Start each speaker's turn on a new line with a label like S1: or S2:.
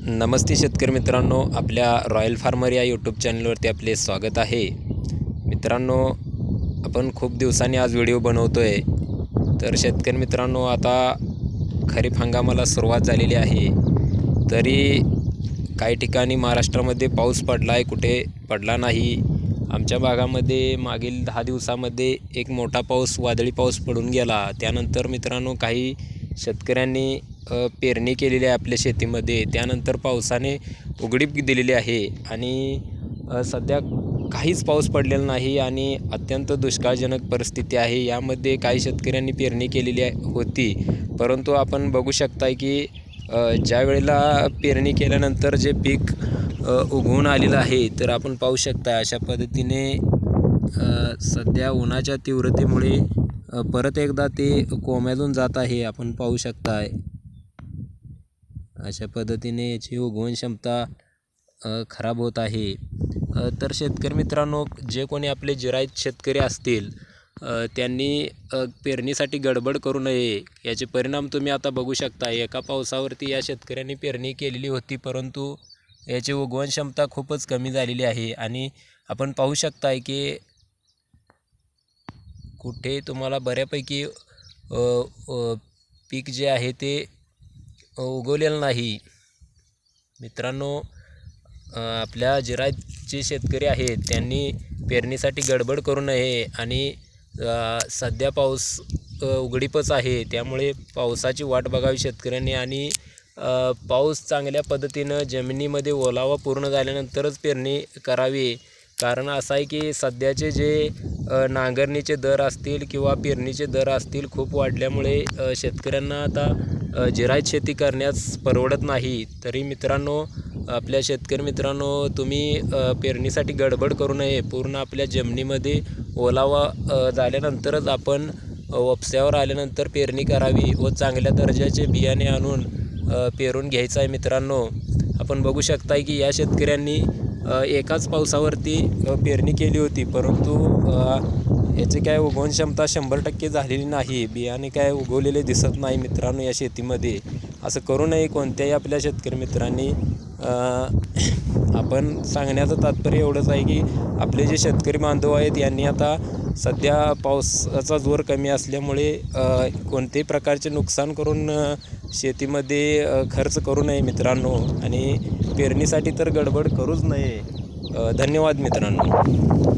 S1: नमस्ते शेतकरी मित्रांनो, आपल्या रॉयल फार्मर या यूट्यूब चॅनलवरती आपले स्वागत आहे. मित्रांनो, आपण खूप दिवसांनी आज व्हिडिओ बनवतो आहे. तर शेतकरी मित्रांनो, आता खरीप हंगामाला सुरुवात झालेली आहे. तरी काही ठिकाणी महाराष्ट्रामध्ये पाऊस पडला आहे, कुठे पडला नाही. आमच्या भागामध्ये मागील 10 दिवसामध्ये एक मोठा पाऊस, वादळी पाऊस पडून गेला. त्यानंतर मित्रांनो, काही शेतकऱ्यांनी पेरणी केलेली आहे आपल्या शेतीमध्ये. त्यानंतर पावसाने उघडीप दिलेली आहे आणि सध्या काहीच पाऊस पडलेला नाही आणि अत्यंत दुष्काळजनक परिस्थिती आहे. यामध्ये काही शेतकऱ्यांनी पेरणी केलेली होती, परंतु आपण बघू शकता की ज्या वेळेला पेरणी केल्यानंतर जे पीक उगवून आलेलं आहे, तर आपण पाहू शकता अशा पद्धतीने सध्या उन्हाच्या तीव्रतेमुळे परत एकदा ते कोमेजून जात आहे. आपण पाहू शकता अशा पद्धतीने याची उगवण क्षमता खराब होत आहे. तर शेतकरी मित्रांनो, जे कोणी आपले जिरायत शेतकरी असतील त्यांनी पेरणीसाठी गडबड करू नये. याचे परिणाम तुम्ही आता बघू शकता. एका पावसावरती या शेतकऱ्यांनी पेरणी केलेली होती, परंतु याची उगवण क्षमता खूपच कमी झालेली आहे आणि आपण पाहू शकता की कुठे तुम्हाला बऱ्यापैकी पीक जे आहे ते उगवलेलं नाही. मित्रांनो, आपल्या जिरायतचे शेतकरी आहेत त्यांनी पेरणीसाठी गडबड करू नये आणि सध्या पाऊस उघडीपच आहे, त्यामुळे पावसाची वाट बघावी शेतकऱ्यांनी आणि पाऊस चांगल्या पद्धतीनं जमिनीमध्ये ओलावा पूर्ण झाल्यानंतरच पेरणी करावी. कारण असं आहे की सध्याचे जे नांगरणीचे दर असतील किंवा पेरणीचे दर असतील खूप वाढल्यामुळे शेतकऱ्यांना आता जिरायत शेती करण्यास परवडत नाही. तरी मित्रांनो, आपल्या शेतकरी मित्रांनो, तुम्ही पेरणीसाठी गडबड करू नये. पूर्ण आपल्या जमिनीमध्ये ओलावा झाल्यानंतरच आपण उपस्यावर आल्यानंतर पेरणी करावी व चांगल्या दर्जाचे बियाणे आणून पेरून घ्यायचं आहे. मित्रांनो, आपण बघू शकता की या शेतकऱ्यांनी एकाच पावसावरती पेरणी केली होती, परंतु याची काय उगवण क्षमता 100% झालेली नाही. बियाणे काय उगवलेले दिसत नाही. मित्रांनो, या शेतीमध्ये असं करू नये कोणत्याही आपल्या शेतकरी मित्रांनी. आपण सांगण्याचं तात्पर्य एवढंच आहे की आपले जे शेतकरी बांधव आहेत यांनी आता सध्या पावसाचा जोर कमी असल्यामुळे कोणत्याही प्रकारचे नुकसान करून शेतीमध्ये खर्च करू नये मित्रांनो, आणि पेरणीसाठी तर गडबड करूच नये. धन्यवाद मित्रांनो.